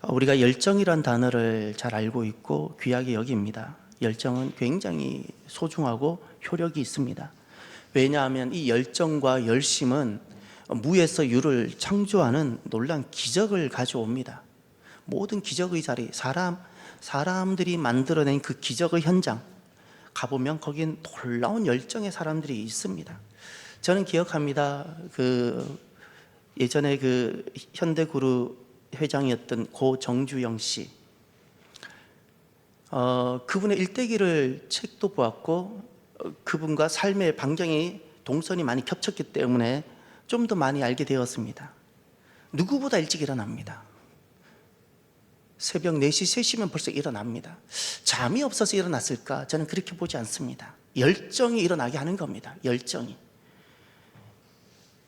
우리가 열정이란 단어를 잘 알고 있고 귀하게 여깁니다. 열정은 굉장히 소중하고 효력이 있습니다. 왜냐하면 이 열정과 열심은 무에서 유를 창조하는 놀라운 기적을 가져옵니다. 모든 기적의 자리, 사람들이 만들어낸 그 기적의 현장 가보면 거기엔 놀라운 열정의 사람들이 있습니다. 저는 기억합니다. 예전에 현대그룹 회장이었던 고 정주영 씨, 그분의 일대기를 책도 보았고 그분과 삶의 반경이 동선이 많이 겹쳤기 때문에 좀 더 많이 알게 되었습니다. 누구보다 일찍 일어납니다. 새벽 4시, 3시면 벌써 일어납니다. 잠이 없어서 일어났을까? 저는 그렇게 보지 않습니다. 열정이 일어나게 하는 겁니다. 열정이.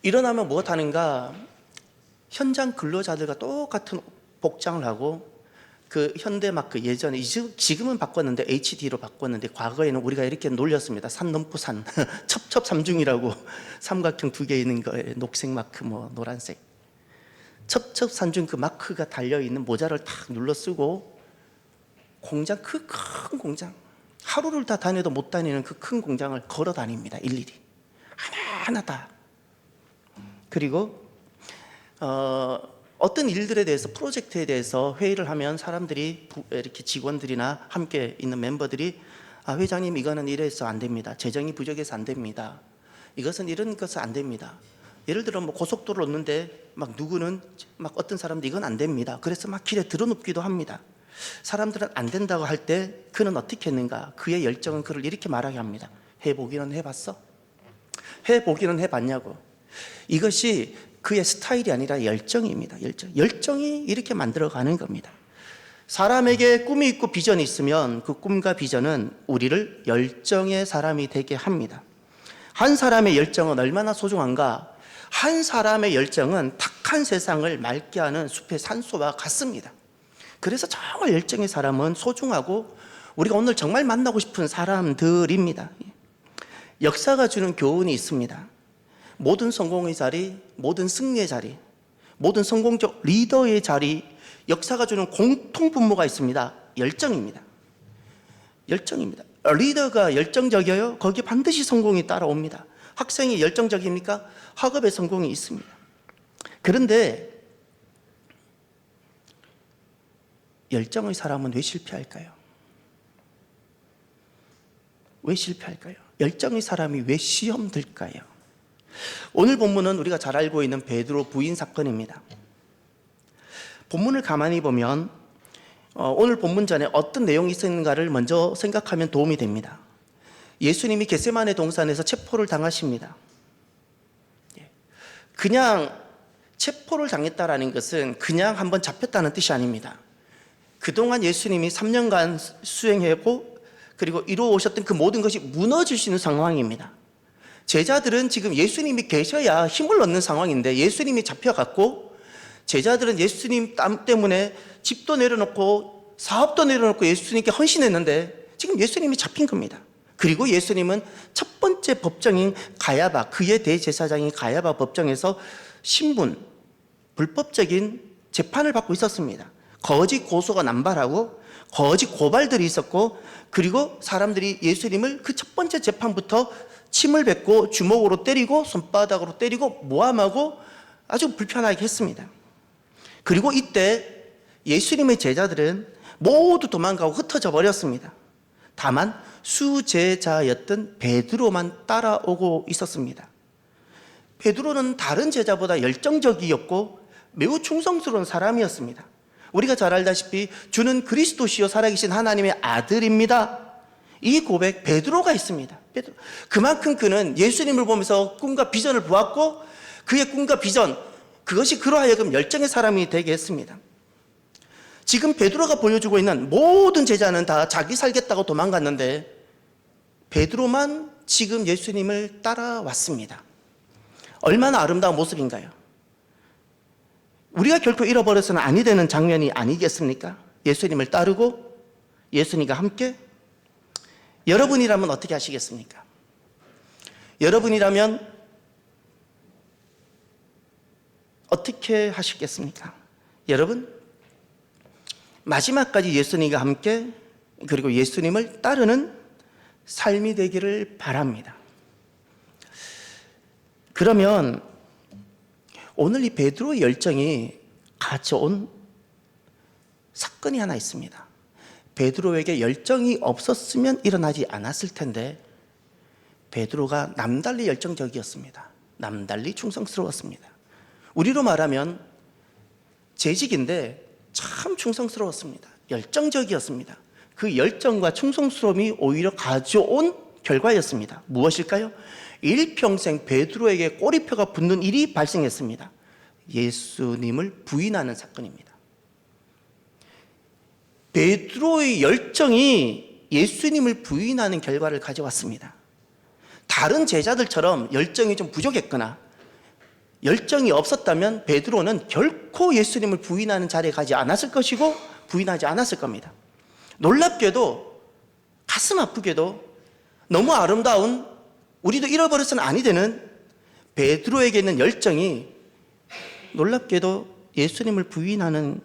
일어나면 무엇 하는가? 현장 근로자들과 똑같은 복장을 하고 그 현대마크 예전에 지금은 바꿨는데 HD로 바꿨는데 과거에는 우리가 이렇게 놀렸습니다. 산 넘고 산 첩첩산중이라고 삼각형 2개 있는 거에 녹색 마크 노란색 첩첩산중 그 마크가 달려있는 모자를 탁 눌러 쓰고 공장 그 큰 공장 하루를 다 다녀도 못 다니는 그 큰 공장을 걸어 다닙니다. 일일이 하나하나 다. 그리고 어떤 일들에 대해서 프로젝트에 대해서 회의를 하면 사람들이 이렇게 직원들이나 함께 있는 멤버들이 회장님 이거는 이래서 안 됩니다. 재정이 부족해서 안 됩니다. 이것은 이런 것은 안 됩니다. 예를 들어 고속도로를 얻는데 누구는 어떤 사람들 이건 안 됩니다. 그래서 길에 들어눕기도 합니다. 사람들은 안 된다고 할 때 그는 어떻게 했는가? 그의 열정은 그를 이렇게 말하게 합니다. 해보기는 해봤어? 해보기는 해봤냐고. 이것이 그의 스타일이 아니라 열정입니다. 열정이 이렇게 만들어가는 겁니다. 사람에게 꿈이 있고 비전이 있으면 그 꿈과 비전은 우리를 열정의 사람이 되게 합니다. 한 사람의 열정은 얼마나 소중한가? 한 사람의 열정은 탁한 세상을 맑게 하는 숲의 산소와 같습니다. 그래서 정말 열정의 사람은 소중하고 우리가 오늘 정말 만나고 싶은 사람들입니다. 역사가 주는 교훈이 있습니다. 모든 성공의 자리, 모든 승리의 자리, 모든 성공적 리더의 자리, 역사가 주는 공통 분모가 있습니다. 열정입니다. 열정입니다. 리더가 열정적이어요? 거기에 반드시 성공이 따라옵니다. 학생이 열정적입니까? 학업에 성공이 있습니다. 그런데 열정의 사람은 왜 실패할까요? 왜 실패할까요? 열정의 사람이 왜 시험 들까요? 오늘 본문은 우리가 잘 알고 있는 베드로 부인 사건입니다. 본문을 가만히 보면 오늘 본문 전에 어떤 내용이 있었는가를 먼저 생각하면 도움이 됩니다. 예수님이 겟세마네 동산에서 체포를 당하십니다. 그냥 체포를 당했다라는 것은 그냥 한번 잡혔다는 뜻이 아닙니다. 그동안 예수님이 3년간 수행하고 그리고 이루어 오셨던 그 모든 것이 무너지시는 상황입니다. 제자들은 지금 예수님이 계셔야 힘을 얻는 상황인데 예수님이 잡혀갔고 제자들은 예수님 땀 때문에 집도 내려놓고 사업도 내려놓고 예수님께 헌신했는데 지금 예수님이 잡힌 겁니다. 그리고 예수님은 첫 번째 법정인 가야바, 그의 대제사장인 가야바 법정에서 신분, 불법적인 재판을 받고 있었습니다. 거짓 고소가 남발하고 거짓 고발들이 있었고 그리고 사람들이 예수님을 그 첫 번째 재판부터 침을 뱉고 주먹으로 때리고 손바닥으로 때리고 모함하고 아주 불편하게 했습니다. 그리고 이때 예수님의 제자들은 모두 도망가고 흩어져 버렸습니다. 다만 수제자였던 베드로만 따라오고 있었습니다. 베드로는 다른 제자보다 열정적이었고 매우 충성스러운 사람이었습니다. 우리가 잘 알다시피 주는 그리스도시요 살아계신 하나님의 아들입니다. 이 고백 베드로가 했습니다. 그만큼 그는 예수님을 보면서 꿈과 비전을 보았고 그의 꿈과 비전, 그것이 그로 하여금 열정의 사람이 되게 했습니다. 지금 베드로가 보여주고 있는 모든 제자는 다 자기 살겠다고 도망갔는데 베드로만 지금 예수님을 따라왔습니다. 얼마나 아름다운 모습인가요? 우리가 결코 잃어버려서는 아니 되는 장면이 아니겠습니까? 예수님을 따르고 예수님과 함께. 여러분이라면 어떻게 하시겠습니까? 여러분이라면 어떻게 하시겠습니까? 여러분, 마지막까지 예수님과 함께 그리고 예수님을 따르는 삶이 되기를 바랍니다. 그러면 오늘 이 베드로의 열정이 가져온 사건이 하나 있습니다. 베드로에게 열정이 없었으면 일어나지 않았을 텐데 베드로가 남달리 열정적이었습니다. 남달리 충성스러웠습니다. 우리로 말하면 재직인데 참 충성스러웠습니다. 열정적이었습니다. 그 열정과 충성스러움이 오히려 가져온 결과였습니다. 무엇일까요? 일평생 베드로에게 꼬리표가 붙는 일이 발생했습니다. 예수님을 부인하는 사건입니다. 베드로의 열정이 예수님을 부인하는 결과를 가져왔습니다. 다른 제자들처럼 열정이 좀 부족했거나 열정이 없었다면 베드로는 결코 예수님을 부인하는 자리에 가지 않았을 것이고 부인하지 않았을 겁니다. 놀랍게도 가슴 아프게도 너무 아름다운 우리도 잃어버려서는 아니 되는 베드로에게 있는 열정이 놀랍게도 예수님을 부인하는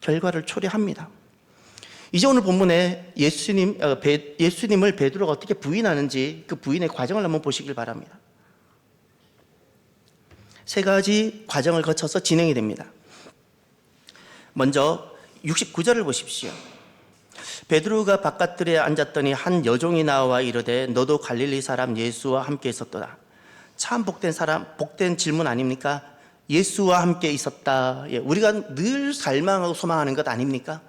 결과를 초래합니다. 이제 오늘 본문에 예수님을 베드로가 어떻게 부인하는지 그 부인의 과정을 한번 보시길 바랍니다. 세 가지 과정을 거쳐서 진행이 됩니다. 먼저 69절을 보십시오. 베드로가 바깥들에 앉았더니 한 여종이 나와 이르되 너도 갈릴리 사람 예수와 함께 있었도다. 참 복된 질문 아닙니까? 예수와 함께 있었다. 우리가 늘 갈망하고 소망하는 것 아닙니까?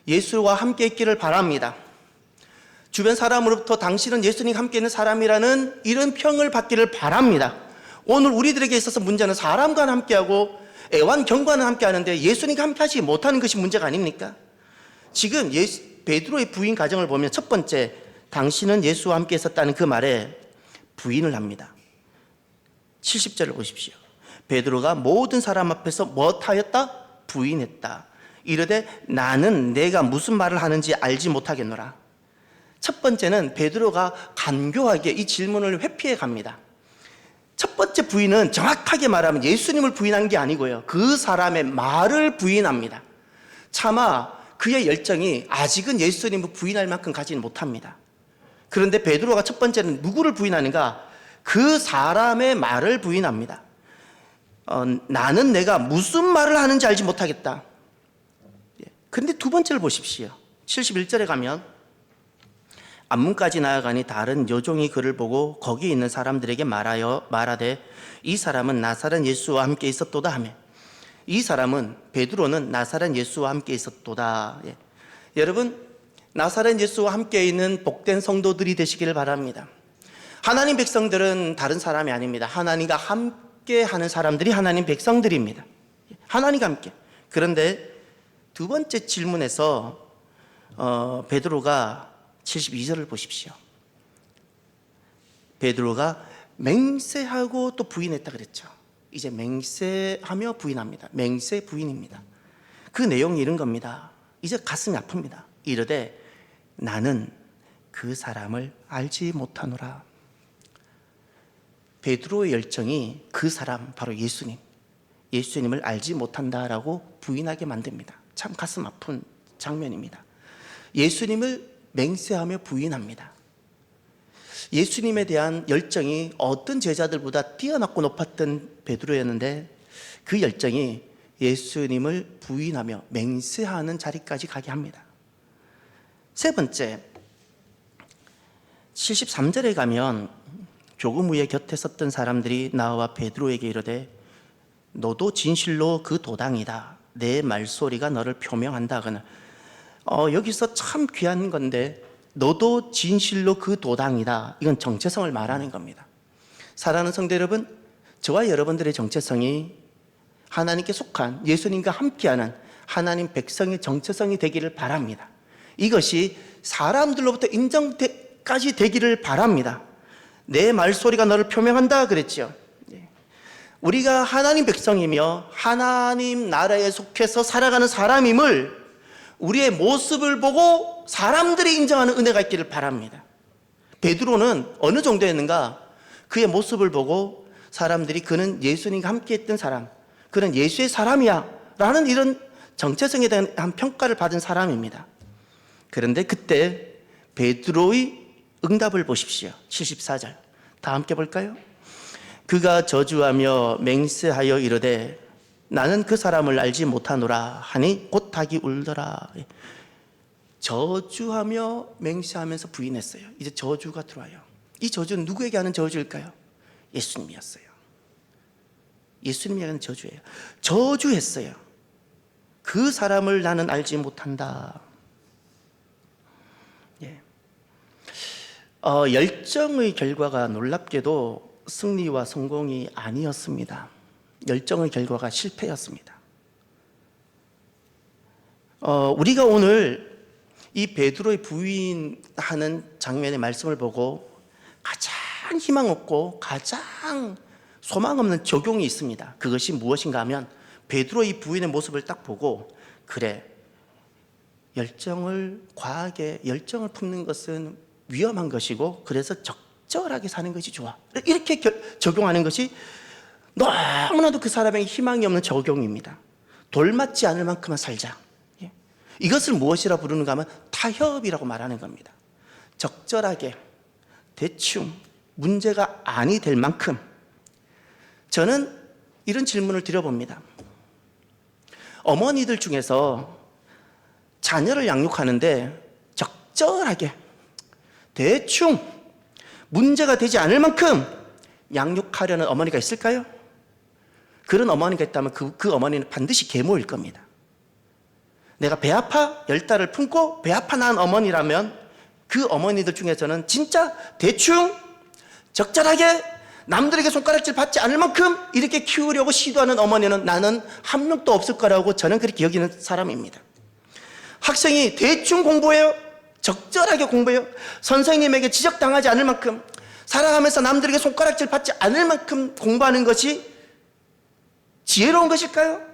예수와 함께 있기를 바랍니다. 주변 사람으로부터 당신은 예수님과 함께 있는 사람이라는 이런 평을 받기를 바랍니다. 오늘 우리들에게 있어서 문제는 사람과 함께하고 애완경과는 함께하는데 예수님과 함께하지 못하는 것이 문제가 아닙니까? 지금 베드로의 부인 가정을 보면 첫 번째, 당신은 예수와 함께 있었다는 그 말에 부인을 합니다. 70절을 보십시오. 베드로가 모든 사람 앞에서 무엇하였다? 부인했다. 이르되 나는 내가 무슨 말을 하는지 알지 못하겠노라. 첫 번째는 베드로가 간교하게 이 질문을 회피해 갑니다. 첫 번째 부인은 정확하게 말하면 예수님을 부인한 게 아니고요, 그 사람의 말을 부인합니다. 차마 그의 열정이 아직은 예수님을 부인할 만큼 가지는 못합니다. 그런데 베드로가 첫 번째는 누구를 부인하는가? 그 사람의 말을 부인합니다. 나는 내가 무슨 말을 하는지 알지 못하겠다. 그런데 두 번째를 보십시오. 71절에 가면 앞문까지 나아가니 다른 여종이 그를 보고 거기 있는 사람들에게 말하되 이 사람은 나사렛 예수와 함께 있었도다 하며, 이 사람은 베드로는 나사렛 예수와 함께 있었도다. 여러분, 나사렛 예수와 함께 있는 복된 성도들이 되시기를 바랍니다. 하나님 백성들은 다른 사람이 아닙니다. 하나님과 함께 하는 사람들이 하나님 백성들입니다. 하나님과 함께. 그런데 두 번째 질문에서 베드로가 72절을 보십시오. 베드로가 맹세하고 또 부인했다 그랬죠. 이제 맹세하며 부인합니다. 맹세 부인입니다. 그 내용이 이런 겁니다. 이제 가슴이 아픕니다. 이르되 나는 그 사람을 알지 못하노라. 베드로의 열정이 그 사람, 바로 예수님을 알지 못한다라고 부인하게 만듭니다. 참 가슴 아픈 장면입니다. 예수님을 맹세하며 부인합니다. 예수님에 대한 열정이 어떤 제자들보다 뛰어났고 높았던 베드로였는데 그 열정이 예수님을 부인하며 맹세하는 자리까지 가게 합니다. 세 번째, 73절에 가면 조금 후에 곁에 섰던 사람들이 나와 베드로에게 이르되 너도 진실로 그 도당이다. 내 말소리가 너를 표명한다 하거늘. 여기서 참 귀한 건데 너도 진실로 그 도당이다. 이건 정체성을 말하는 겁니다. 사랑하는 성도 여러분, 저와 여러분들의 정체성이 하나님께 속한 예수님과 함께하는 하나님 백성의 정체성이 되기를 바랍니다. 이것이 사람들로부터 인정까지 되기를 바랍니다. 내 말소리가 너를 표명한다 그랬죠. 우리가 하나님 백성이며 하나님 나라에 속해서 살아가는 사람임을 우리의 모습을 보고 사람들이 인정하는 은혜가 있기를 바랍니다. 베드로는 어느 정도였는가? 그의 모습을 보고 사람들이 그는 예수님과 함께 했던 사람, 그는 예수의 사람이야 라는 이런 정체성에 대한 평가를 받은 사람입니다. 그런데 그때 베드로의 응답을 보십시오. 74절 다 함께 볼까요? 그가 저주하며 맹세하여 이르되 나는 그 사람을 알지 못하노라 하니 곧 닭이 울더라. 저주하며 맹세하면서 부인했어요. 이제 저주가 들어와요. 이 저주는 누구에게 하는 저주일까요? 예수님이었어요. 예수님이 하는 저주예요. 저주했어요. 그 사람을 나는 알지 못한다. 예. 열정의 결과가 놀랍게도 승리와 성공이 아니었습니다. 열정의 결과가 실패였습니다. 우리가 오늘 이 베드로의 부인하는 장면의 말씀을 보고 가장 희망 없고 가장 소망 없는 적용이 있습니다. 그것이 무엇인가 하면 베드로의 부인의 모습을 딱 보고 그래, 과하게 열정을 품는 것은 위험한 것이고 그래서 적절하게 사는 것이 좋아, 이렇게 적용하는 것이 너무나도 그 사람에게 희망이 없는 적용입니다. 돌맞지 않을 만큼만 살자. 이것을 무엇이라 부르는가 하면 타협이라고 말하는 겁니다. 적절하게, 대충, 문제가 아니 될 만큼. 저는 이런 질문을 드려봅니다. 어머니들 중에서 자녀를 양육하는데 적절하게, 대충, 문제가 되지 않을 만큼 양육하려는 어머니가 있을까요? 그런 어머니가 있다면 그 어머니는 반드시 계모일 겁니다. 내가 배 아파 10달을 품고 배 아파 낳은 어머니라면 그 어머니들 중에서는 진짜 대충 적절하게 남들에게 손가락질 받지 않을 만큼 이렇게 키우려고 시도하는 어머니는 나는 한 명도 없을 거라고 저는 그렇게 여기는 사람입니다. 학생이 대충 공부해요. 적절하게 공부해요. 선생님에게 지적당하지 않을 만큼, 살아가면서 남들에게 손가락질 받지 않을 만큼 공부하는 것이 지혜로운 것일까요?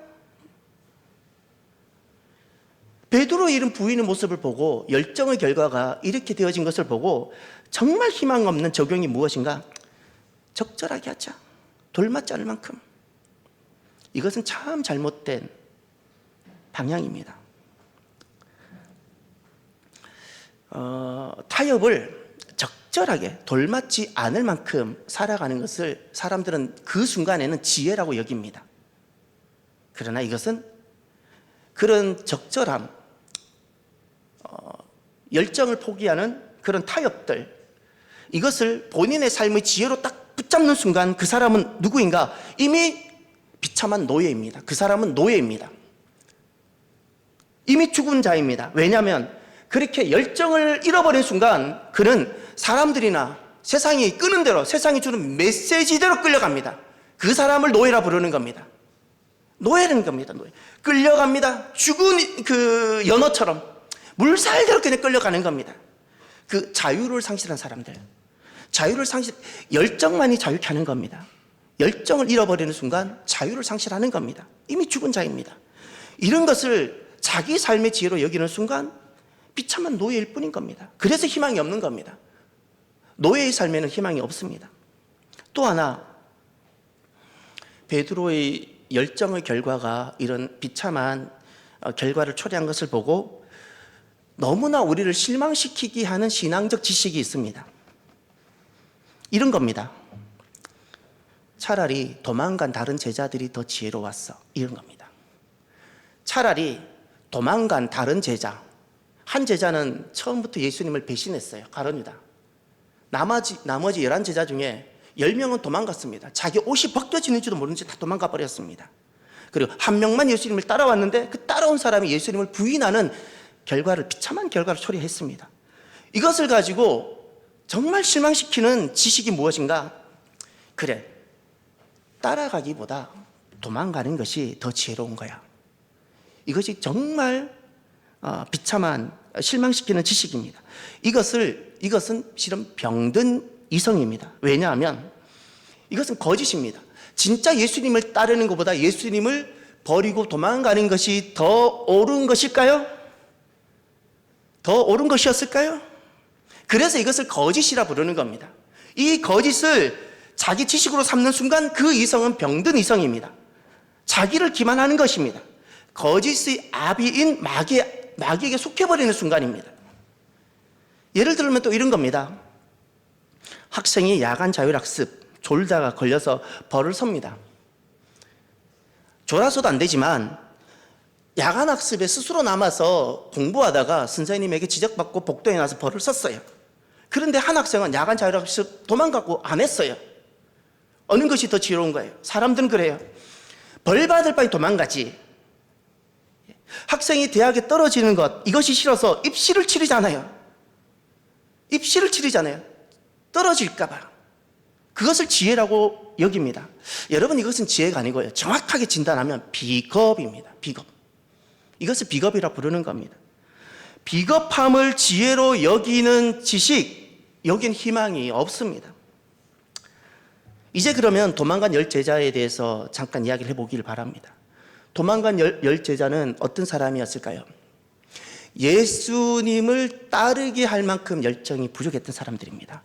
베드로의 이런 부인의 모습을 보고 열정의 결과가 이렇게 되어진 것을 보고 정말 희망 없는 적용이 무엇인가? 적절하게 하자. 돌맞지 않을 만큼. 이것은 참 잘못된 방향입니다. 타협을 적절하게 돌맞지 않을 만큼 살아가는 것을 사람들은 그 순간에는 지혜라고 여깁니다. 그러나 이것은 그런 적절함, 열정을 포기하는 그런 타협들, 이것을 본인의 삶의 지혜로 딱 붙잡는 순간 그 사람은 누구인가? 이미 비참한 노예입니다. 그 사람은 노예입니다. 이미 죽은 자입니다. 왜냐하면 그렇게 열정을 잃어버린 순간 그는 사람들이나 세상이 끄는 대로, 세상이 주는 메시지대로 끌려갑니다. 그 사람을 노예라 부르는 겁니다. 노예라는 겁니다. 노예. 끌려갑니다. 죽은 그 연어처럼 물살대로 그냥 끌려가는 겁니다. 그 자유를 상실한 사람들, 열정만이 자유케 하는 겁니다. 열정을 잃어버리는 순간 자유를 상실하는 겁니다. 이미 죽은 자입니다. 이런 것을 자기 삶의 지혜로 여기는 순간 비참한 노예일 뿐인 겁니다. 그래서 희망이 없는 겁니다. 노예의 삶에는 희망이 없습니다. 또 하나, 베드로의 열정의 결과가 이런 비참한 결과를 초래한 것을 보고 너무나 우리를 실망시키게 하는 신앙적 지식이 있습니다. 이런 겁니다. 차라리 도망간 다른 제자들이 더 지혜로웠어, 이런 겁니다. 차라리 도망간 다른 제자, 한 제자는 처음부터 예수님을 배신했어요. 가룟유다. 나머지 11제자 중에 10명은 도망갔습니다. 자기 옷이 벗겨지는지도 모르는 채 다 도망가 버렸습니다. 그리고 한 명만 예수님을 따라왔는데 그 따라온 사람이 예수님을 부인하는 비참한 결과를 초래했습니다. 이것을 가지고 정말 실망시키는 지식이 무엇인가? 그래, 따라가기보다 도망가는 것이 더 지혜로운 거야. 이것이 정말 비참한, 실망시키는 지식입니다. 이것은 실은 병든 이성입니다. 왜냐하면 이것은 거짓입니다. 진짜 예수님을 따르는 것보다 예수님을 버리고 도망가는 것이 더 옳은 것일까요? 더 옳은 것이었을까요? 그래서 이것을 거짓이라 부르는 겁니다. 이 거짓을 자기 지식으로 삼는 순간 그 이성은 병든 이성입니다. 자기를 기만하는 것입니다. 거짓의 아비인 마귀에게 속해버리는 순간입니다. 예를 들면 또 이런 겁니다. 학생이 야간 자율학습 졸다가 걸려서 벌을 섭니다. 졸아서도 안 되지만 야간 학습에 스스로 남아서 공부하다가 선생님에게 지적받고 복도에 나서 벌을 썼어요. 그런데 한 학생은 야간 자율학습 도망가고 안 했어요. 어느 것이 더 지혜로운 거예요? 사람들은 그래요. 벌 받을 바에 도망가지. 학생이 대학에 떨어지는 것, 이것이 싫어서 입시를 치르잖아요. 입시를 치르잖아요. 떨어질까봐. 그것을 지혜라고 여깁니다. 여러분, 이것은 지혜가 아니고요. 정확하게 진단하면 비겁입니다. 비겁. 이것을 비겁이라 부르는 겁니다. 비겁함을 지혜로 여기는 지식, 여긴 희망이 없습니다. 이제 그러면 도망간 열 제자에 대해서 잠깐 이야기를 해보기를 바랍니다. 도망간 열 제자는 어떤 사람이었을까요? 예수님을 따르게 할 만큼 열정이 부족했던 사람들입니다.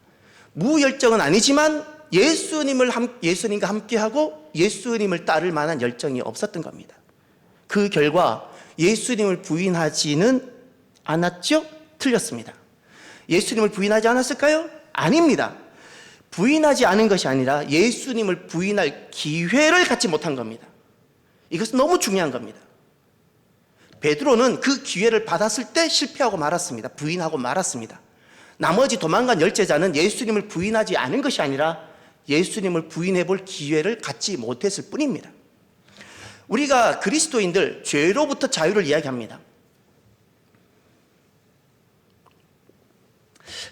무열정은 아니지만 예수님과 함께하고 예수님을 따를 만한 열정이 없었던 겁니다. 그 결과 예수님을 부인하지는 않았죠? 틀렸습니다. 예수님을 부인하지 않았을까요? 아닙니다. 부인하지 않은 것이 아니라 예수님을 부인할 기회를 갖지 못한 겁니다. 이것은 너무 중요한 겁니다. 베드로는 그 기회를 받았을 때 실패하고 말았습니다. 부인하고 말았습니다. 나머지 도망간 열 제자는 예수님을 부인하지 않은 것이 아니라 예수님을 부인해 볼 기회를 갖지 못했을 뿐입니다. 우리가 그리스도인들 죄로부터 자유를 이야기합니다.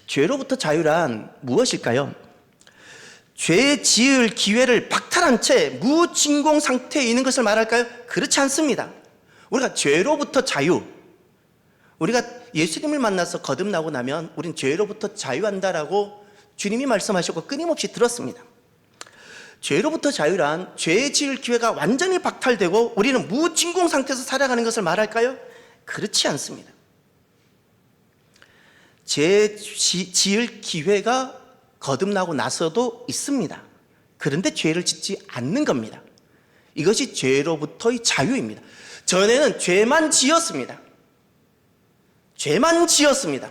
죄로부터 자유란 무엇일까요? 죄 지을 기회를 박탈한 채 무진공 상태에 있는 것을 말할까요? 그렇지 않습니다. 우리가 죄로부터 자유, 우리가 예수님을 만나서 거듭나고 나면 우린 죄로부터 자유한다라고 주님이 말씀하셨고 끊임없이 들었습니다. 죄로부터 자유란 죄 지을 기회가 완전히 박탈되고 우리는 무진공 상태에서 살아가는 것을 말할까요? 그렇지 않습니다. 죄 지을 기회가 거듭나고 나서도 있습니다. 그런데 죄를 짓지 않는 겁니다. 이것이 죄로부터의 자유입니다. 전에는 죄만 지었습니다. 죄만 지었습니다.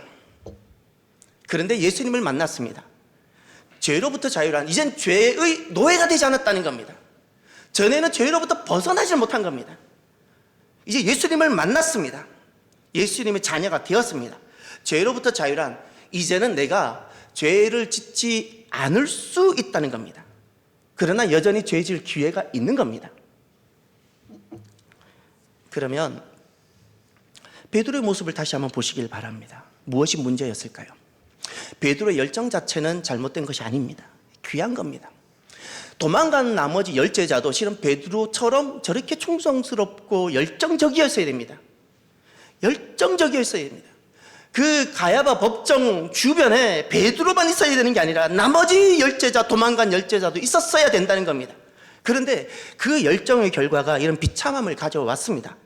그런데 예수님을 만났습니다. 죄로부터 자유란 이젠 죄의 노예가 되지 않았다는 겁니다. 전에는 죄로부터 벗어나지 못한 겁니다. 이제 예수님을 만났습니다. 예수님의 자녀가 되었습니다. 죄로부터 자유란 이제는 내가 죄를 짓지 않을 수 있다는 겁니다. 그러나 여전히 죄 지을 기회가 있는 겁니다. 그러면 베드로의 모습을 다시 한번 보시길 바랍니다. 무엇이 문제였을까요? 베드로의 열정 자체는 잘못된 것이 아닙니다. 귀한 겁니다. 도망간 나머지 열 제자도 실은 베드로처럼 저렇게 충성스럽고 열정적이었어야 됩니다. 열정적이었어야 됩니다. 그 가야바 법정 주변에 베드로만 있어야 되는 게 아니라 나머지 열 제자, 도망간 열 제자도 있었어야 된다는 겁니다. 그런데 그 열정의 결과가 이런 비참함을 가져왔습니다.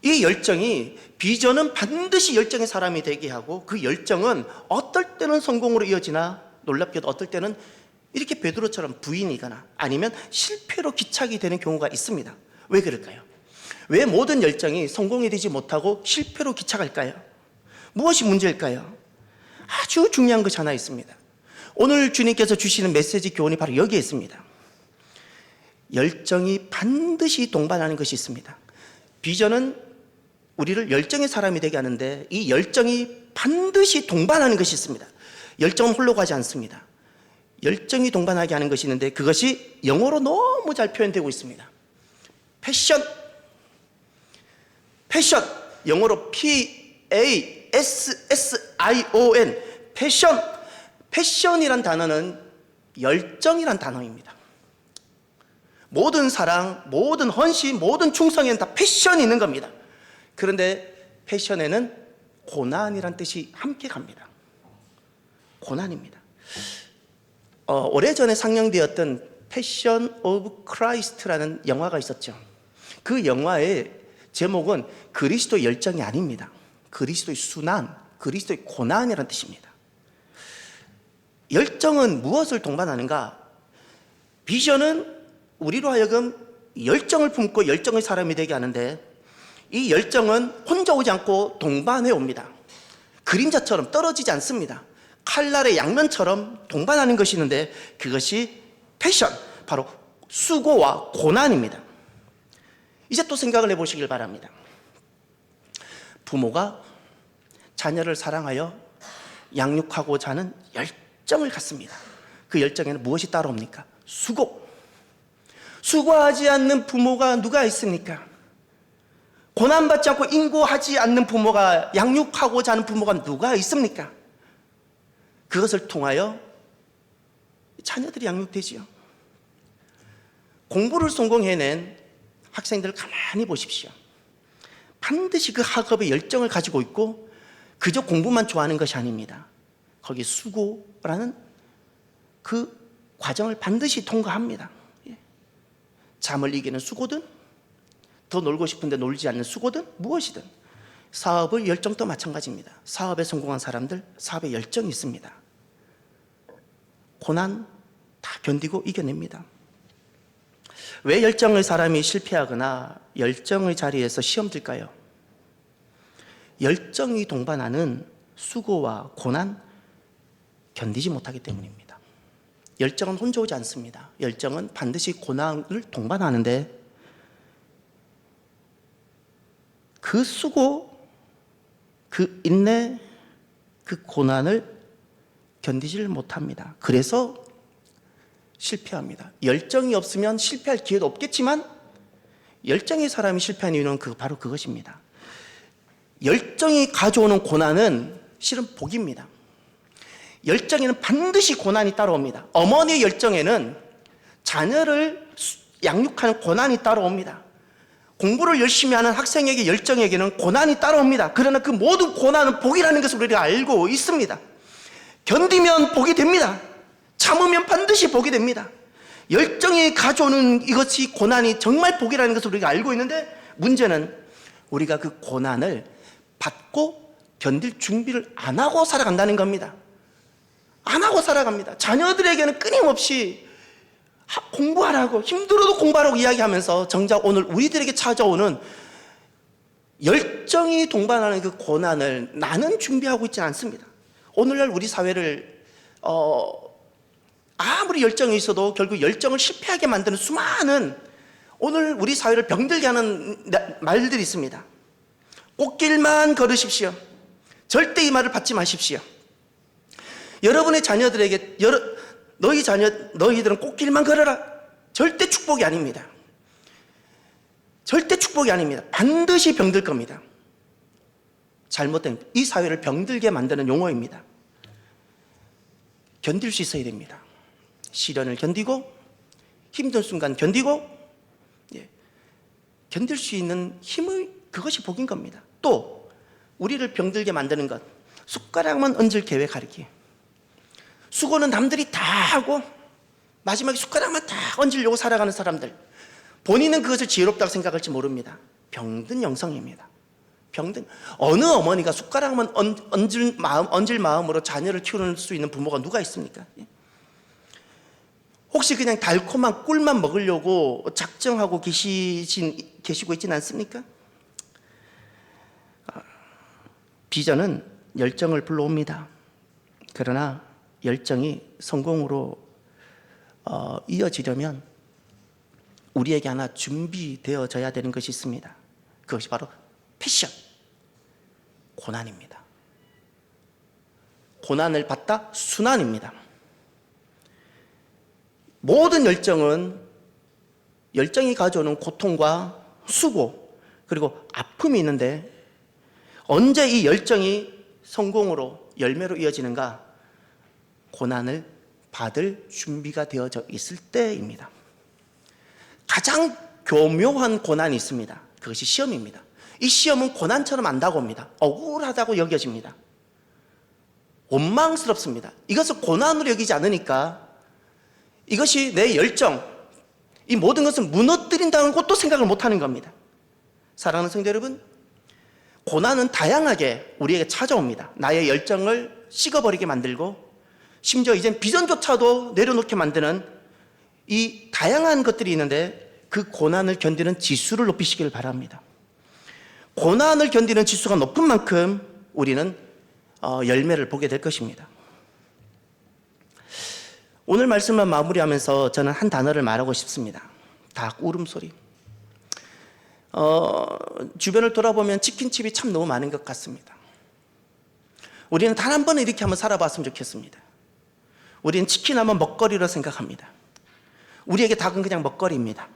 이 열정이 비전은 반드시 열정의 사람이 되게 하고 그 열정은 어떨 때는 성공으로 이어지나 놀랍게도 어떨 때는 이렇게 베드로처럼 부인이거나 아니면 실패로 기착이 되는 경우가 있습니다. 왜 그럴까요? 왜 모든 열정이 성공이 되지 못하고 실패로 기착할까요? 무엇이 문제일까요? 아주 중요한 것이 하나 있습니다. 오늘 주님께서 주시는 메시지 교훈이 바로 여기에 있습니다. 열정이 반드시 동반하는 것이 있습니다. 비전은 우리를 열정의 사람이 되게 하는데 이 열정이 반드시 동반하는 것이 있습니다. 열정은 홀로 가지 않습니다. 열정이 동반하게 하는 것이 있는데 그것이 영어로 너무 잘 표현되고 있습니다. 패션, 영어로 PASSION, 패션이란 단어는 열정이란 단어입니다. 모든 사랑, 모든 헌신, 모든 충성에는 다 패션이 있는 겁니다. 그런데 패션에는 고난이란 뜻이 함께 갑니다. 고난입니다. 오래전에 상영되었던 패션 오브 크라이스트라는 영화가 있었죠. 그 영화의 제목은 그리스도의 열정이 아닙니다. 그리스도의 순환, 그리스도의 고난이라는 뜻입니다. 열정은 무엇을 동반하는가? 비전은 우리로 하여금 열정을 품고 열정의 사람이 되게 하는데, 이 열정은 혼자 오지 않고 동반해 옵니다. 그림자처럼 떨어지지 않습니다. 칼날의 양면처럼 동반하는 것이 있는데, 그것이 패션, 바로 수고와 고난입니다. 이제 또 생각을 해보시길 바랍니다. 부모가 자녀를 사랑하여 양육하고자 하는 열정을 갖습니다. 그 열정에는 무엇이 따라옵니까? 수고. 수고하지 않는 부모가 누가 있습니까? 고난받지 않고 인고하지 않는 부모가, 양육하고자 하는 부모가 누가 있습니까? 그것을 통하여 자녀들이 양육되지요. 공부를 성공해낸 학생들을 가만히 보십시오. 반드시 그 학업에 열정을 가지고 있고 그저 공부만 좋아하는 것이 아닙니다. 거기 수고라는 그 과정을 반드시 통과합니다. 잠을 이기는 수고든, 더 놀고 싶은데 놀지 않는 수고든, 무엇이든 사업의 열정도 마찬가지입니다. 사업에 성공한 사람들, 사업에 열정이 있습니다. 고난 다 견디고 이겨냅니다. 왜 열정의 사람이 실패하거나 열정의 자리에서 시험 들까요? 열정이 동반하는 수고와 고난 견디지 못하기 때문입니다. 열정은 혼자 오지 않습니다. 열정은 반드시 고난을 동반하는데, 그 수고, 그 인내, 그 고난을 견디지를 못합니다. 그래서 실패합니다. 열정이 없으면 실패할 기회도 없겠지만, 열정의 사람이 실패한 이유는 바로 그것입니다. 열정이 가져오는 고난은 실은 복입니다. 열정에는 반드시 고난이 따라옵니다. 어머니의 열정에는 자녀를 양육하는 고난이 따라옵니다. 공부를 열심히 하는 학생에게, 열정에게는 고난이 따라옵니다. 그러나 그 모든 고난은 복이라는 것을 우리가 알고 있습니다. 견디면 복이 됩니다. 참으면 반드시 복이 됩니다. 열정이 가져오는 이것이, 고난이 정말 복이라는 것을 우리가 알고 있는데, 문제는 우리가 그 고난을 받고 견딜 준비를 안 하고 살아간다는 겁니다. 안 하고 살아갑니다. 자녀들에게는 끊임없이 공부하라고, 힘들어도 공부하라고 이야기하면서 정작 오늘 우리들에게 찾아오는 열정이 동반하는 그 고난을 나는 준비하고 있지 않습니다. 오늘날 우리 사회를 아무리 열정이 있어도 결국 열정을 실패하게 만드는 수많은, 오늘 우리 사회를 병들게 하는 말들이 있습니다. 꽃길만 걸으십시오. 절대 이 말을 받지 마십시오. 여러분의 자녀들에게 너희들은 꽃길만 걸어라. 절대 축복이 아닙니다. 절대 축복이 아닙니다. 반드시 병들 겁니다. 잘못된, 이 사회를 병들게 만드는 용어입니다. 견딜 수 있어야 됩니다. 시련을 견디고, 힘든 순간 견디고, 견딜 수 있는 힘의, 그것이 복인 겁니다. 또 우리를 병들게 만드는 것, 숟가락만 얹을 계획 가리기. 수고는 남들이 다 하고 마지막에 숟가락만 다 얹으려고 살아가는 사람들, 본인은 그것을 지혜롭다고 생각할지 모릅니다. 병든 영성입니다. 병든, 어느 어머니가 숟가락만 얹을 마음으로 자녀를 키우는 수 있는 부모가 누가 있습니까? 혹시 그냥 달콤한 꿀만 먹으려고 작정하고 계시고 있지는 않습니까? 비전은 열정을 불러옵니다. 그러나 열정이 성공으로 이어지려면 우리에게 하나 준비되어져야 되는 것이 있습니다. 그것이 바로 패션, 고난입니다. 고난을 받다 순환입니다. 모든 열정이 가져오는 고통과 수고, 그리고 아픔이 있는데, 언제 이 열정이 성공으로, 열매로 이어지는가? 고난을 받을 준비가 되어져 있을 때입니다. 가장 교묘한 고난이 있습니다. 그것이 시험입니다. 이 시험은 고난처럼 안 다가옵니다. 억울하다고 여겨집니다. 원망스럽습니다. 이것을 고난으로 여기지 않으니까 이것이 내 열정, 이 모든 것을 무너뜨린다는 것도 생각을 못하는 겁니다. 사랑하는 성도 여러분, 고난은 다양하게 우리에게 찾아옵니다. 나의 열정을 식어버리게 만들고, 심지어 이젠 비전조차도 내려놓게 만드는 이 다양한 것들이 있는데, 그 고난을 견디는 지수를 높이시길 바랍니다. 고난을 견디는 지수가 높은 만큼 우리는 열매를 보게 될 것입니다. 오늘 말씀을 마무리하면서 저는 한 단어를 말하고 싶습니다. 닭 울음소리. 주변을 돌아보면 치킨집이 참 너무 많은 것 같습니다. 우리는 단 한 번은 이렇게 한번 살아봤으면 좋겠습니다. 우리는 치킨 하면 먹거리로 생각합니다. 우리에게 닭은 그냥 먹거리입니다.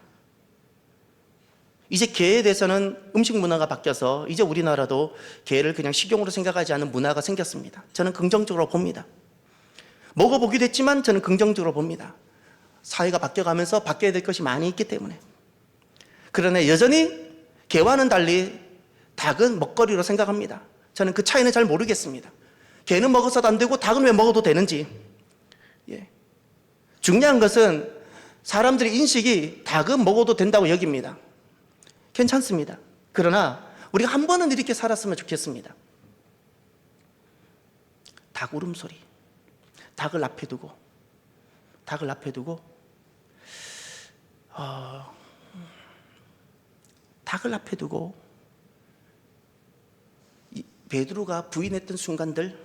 이제 게에 대해서는 음식 문화가 바뀌어서 이제 우리나라도 게를 그냥 식용으로 생각하지 않는 문화가 생겼습니다. 저는 긍정적으로 봅니다. 먹어보기도 했지만 저는 긍정적으로 봅니다. 사회가 바뀌어가면서 바뀌어야 될 것이 많이 있기 때문에. 그러나 여전히 게와는 달리 닭은 먹거리로 생각합니다. 저는 그 차이는 잘 모르겠습니다. 게는 먹어서도 안 되고 닭은 왜 먹어도 되는지. 중요한 것은 사람들의 인식이 닭은 먹어도 된다고 여깁니다. 괜찮습니다. 그러나 우리가 한 번은 이렇게 살았으면 좋겠습니다. 닭 울음소리. 닭을 앞에 두고 베드로가 부인했던 순간들,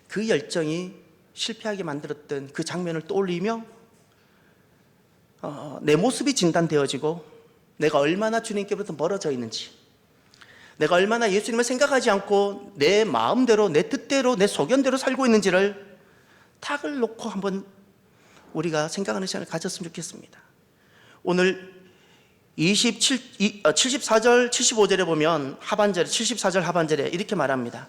그 열정이 실패하게 만들었던 그 장면을 떠올리며 내 모습이 진단되어지고 내가 얼마나 주님께로부터 멀어져 있는지, 내가 얼마나 예수님을 생각하지 않고 내 마음대로, 내 뜻대로, 내 소견대로 살고 있는지를 닭을 놓고 한번 우리가 생각하는 시간을 가졌으면 좋겠습니다. 오늘 74절, 75절에 보면 하반절에, 74절 하반절에 이렇게 말합니다.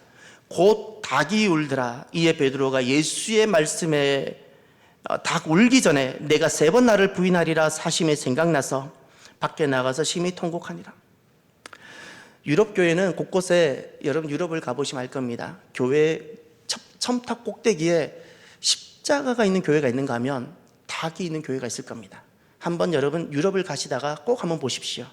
곧 닭이 울더라. 이에 베드로가 예수의 말씀에 닭 울기 전에 내가 3번 나를 부인하리라 사심이 생각나서 밖에 나가서 심히 통곡하니라. 유럽 교회는 곳곳에, 여러분 유럽을 가보시면 알 겁니다. 교회 첨탑 꼭대기에 십자가가 있는 교회가 있는가 하면 닭이 있는 교회가 있을 겁니다. 한번 여러분 유럽을 가시다가 꼭 한번 보십시오.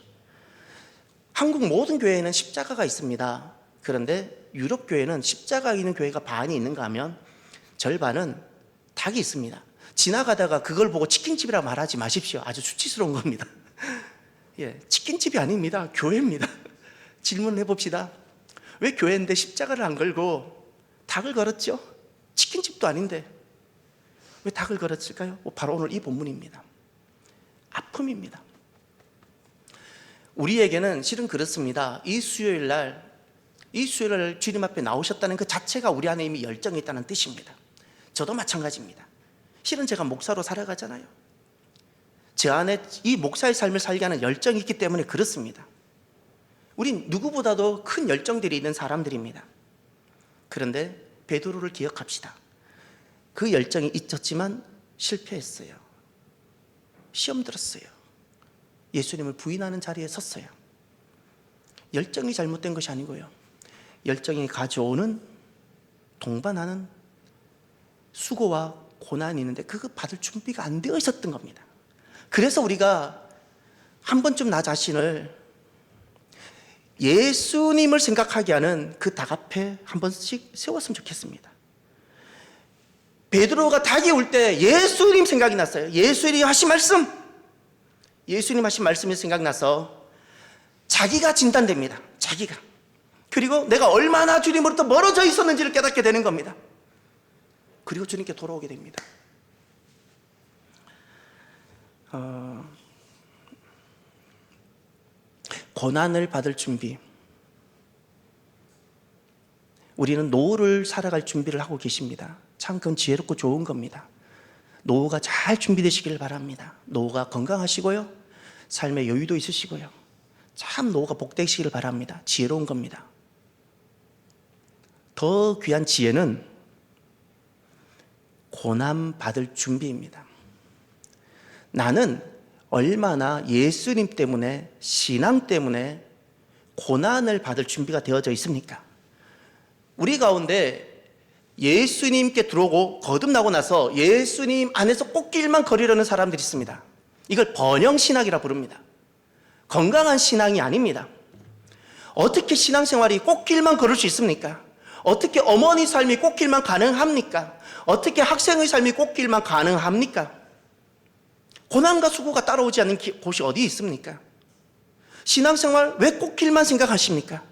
한국 모든 교회에는 십자가가 있습니다. 그런데 유럽 교회는 십자가 있는 교회가 반이 있는가 하면 절반은 닭이 있습니다. 지나가다가 그걸 보고 치킨집이라고 말하지 마십시오. 아주 수치스러운 겁니다. 치킨집이 아닙니다. 교회입니다. 질문을 해봅시다. 왜 교회인데 십자가를 안 걸고 닭을 걸었죠? 치킨집도 아닌데 왜 닭을 걸었을까요? 바로 오늘 이 본문입니다. 아픔입니다. 우리에게는 실은 그렇습니다. 이 수요일 날 주님 앞에 나오셨다는 그 자체가 우리 안에 이미 열정이 있다는 뜻입니다. 저도 마찬가지입니다. 실은 제가 목사로 살아가잖아요. 제 안에 이 목사의 삶을 살게 하는 열정이 있기 때문에 그렇습니다. 우린 누구보다도 큰 열정들이 있는 사람들입니다. 그런데 베드로를 기억합시다. 그 열정이 있었지만 실패했어요. 시험 들었어요. 예수님을 부인하는 자리에 섰어요. 열정이 잘못된 것이 아니고요. 열정이 가져오는 동반하는 수고와 고난이 있는데 그거 받을 준비가 안 되어 있었던 겁니다. 그래서 우리가 한 번쯤 나 자신을 예수님을 생각하게 하는 그 닭 앞에 한 번씩 세웠으면 좋겠습니다. 베드로가 닭이 울 때 예수님 생각이 났어요. 예수님 하신 말씀이 생각나서 자기가 진단됩니다. 자기가. 그리고 내가 얼마나 주님으로부터 멀어져 있었는지를 깨닫게 되는 겁니다. 그리고 주님께 돌아오게 됩니다. 고난을 받을 준비. 우리는 노후를 살아갈 준비를 하고 계십니다. 참 그건 지혜롭고 좋은 겁니다. 노후가 잘 준비되시길 바랍니다. 노후가 건강하시고요, 삶의 여유도 있으시고요, 참 노후가 복되시길 바랍니다. 지혜로운 겁니다. 더 귀한 지혜는 고난 받을 준비입니다. 나는 얼마나 예수님 때문에, 신앙 때문에 고난을 받을 준비가 되어져 있습니까? 우리 가운데 예수님께 들어오고 거듭나고 나서 예수님 안에서 꽃길만 걸으려는 사람들이 있습니다. 이걸 번영신학이라 부릅니다. 건강한 신앙이 아닙니다. 어떻게 신앙생활이 꽃길만 걸을 수 있습니까? 어떻게 어머니 삶이 꽃길만 가능합니까? 어떻게 학생의 삶이 꽃길만 가능합니까? 고난과 수고가 따라오지 않는 곳이 어디 있습니까? 신앙생활 왜 꼭 길만 생각하십니까?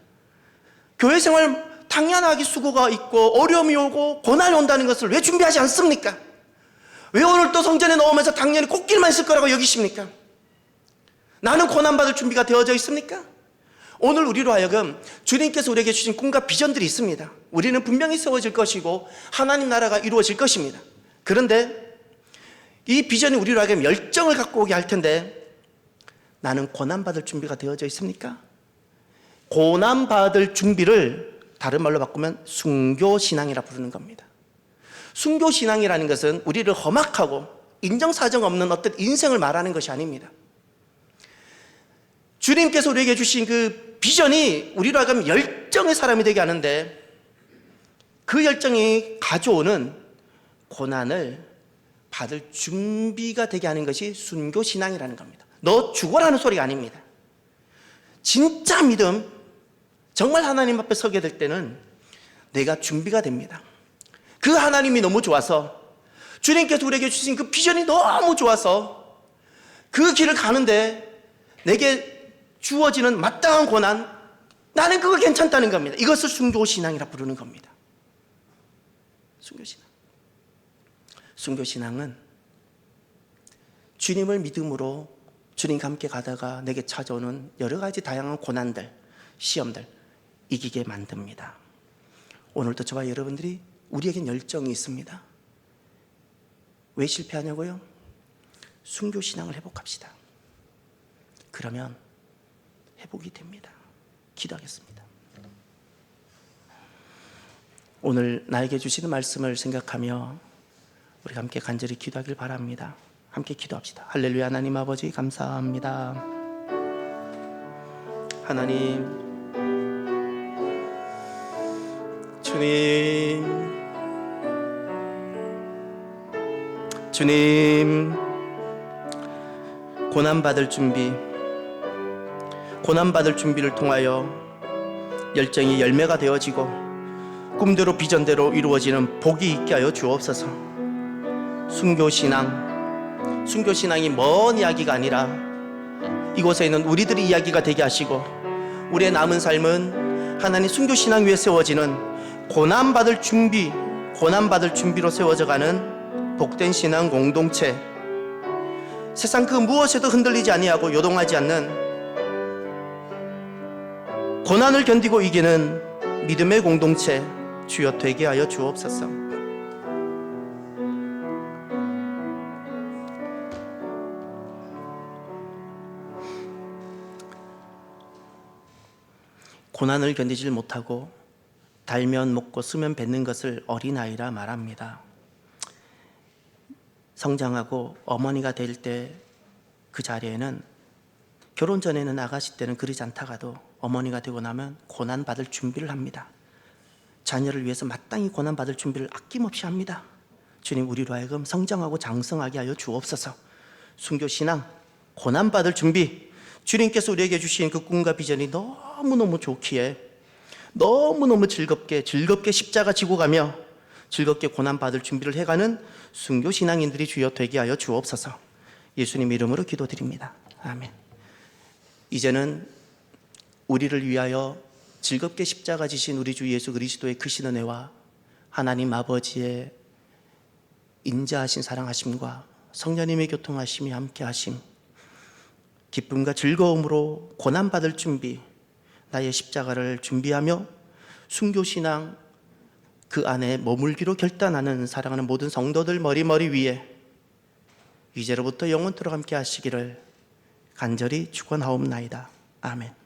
교회 생활 당연하게 수고가 있고 어려움이 오고 고난이 온다는 것을 왜 준비하지 않습니까? 왜 오늘 또 성전에 넣으면서 당연히 꽃길만 있을 거라고 여기십니까? 나는 고난받을 준비가 되어져 있습니까? 오늘 우리로 하여금 주님께서 우리에게 주신 꿈과 비전들이 있습니다. 우리는 분명히 세워질 것이고 하나님 나라가 이루어질 것입니다. 그런데 이 비전이 우리로 하여금 열정을 갖고 오게 할 텐데 나는 고난받을 준비가 되어져 있습니까? 고난받을 준비를 다른 말로 바꾸면 순교신앙이라 부르는 겁니다. 순교신앙이라는 것은 우리를 험악하고 인정사정 없는 어떤 인생을 말하는 것이 아닙니다. 주님께서 우리에게 주신 그 비전이 우리로 하여금 열정의 사람이 되게 하는데 그 열정이 가져오는 고난을 받을 준비가 되게 하는 것이 순교신앙이라는 겁니다. 너 죽어라는 소리가 아닙니다. 진짜 믿음, 정말 하나님 앞에 서게 될 때는 내가 준비가 됩니다. 그 하나님이 너무 좋아서 주님께서 우리에게 주신 그 비전이 너무 좋아서 그 길을 가는데 내게 주어지는 마땅한 고난, 나는 그거 괜찮다는 겁니다. 이것을 순교신앙이라 부르는 겁니다. 순교신앙. 순교신앙은 주님을 믿음으로 주님과 함께 가다가 내게 찾아오는 여러 가지 다양한 고난들, 시험들 이기게 만듭니다. 오늘도 저와 여러분들이 우리에겐 열정이 있습니다. 왜 실패하냐고요? 순교신앙을 회복합시다. 그러면 회복이 됩니다. 기도하겠습니다. 오늘 나에게 주시는 말씀을 생각하며 우리 함께 간절히 기도하길 바랍니다. 함께 기도합시다. 할렐루야. 하나님 아버지 감사합니다. 하나님, 주님, 고난받을 준비를 통하여 열정이 열매가 되어지고 꿈대로 비전대로 이루어지는 복이 있게 하여 주옵소서. 순교신앙이 먼 이야기가 아니라 이곳에 있는 우리들의 이야기가 되게 하시고 우리의 남은 삶은 하나님 순교신앙 위에 세워지는 고난받을 준비로 세워져가는 복된 신앙 공동체, 세상 그 무엇에도 흔들리지 아니하고 요동하지 않는 고난을 견디고 이기는 믿음의 공동체 주여 되게 하여 주옵소서. 고난을 견디질 못하고 달면 먹고 쓰면 뱉는 것을 어린아이라 말합니다. 성장하고 어머니가 될 때 그 자리에는 결혼 전에는 아가씨 때는 그러지 않다가도 어머니가 되고 나면 고난받을 준비를 합니다. 자녀를 위해서 마땅히 고난받을 준비를 아낌없이 합니다. 주님, 우리로 하여금 성장하고 장성하게 하여 주옵소서. 순교신앙, 고난받을 준비, 주님께서 우리에게 주신 그 꿈과 비전이 너무너무 좋기에 너무너무 즐겁게 십자가 지고 가며 즐겁게 고난받을 준비를 해가는 순교신앙인들이 주여 되게 하여 주옵소서. 예수님 이름으로 기도드립니다. 아멘. 이제는 우리를 위하여 즐겁게 십자가 지신 우리 주 예수 그리스도의 크신 은혜와 하나님 아버지의 인자하신 사랑하심과 성령님의 교통하심이 함께하심, 기쁨과 즐거움으로 고난받을 준비, 나의 십자가를 준비하며 순교신앙 그 안에 머물기로 결단하는 사랑하는 모든 성도들 머리 위에 이제로부터 영원토록 함께 하시기를 간절히 축원하옵나이다. 아멘.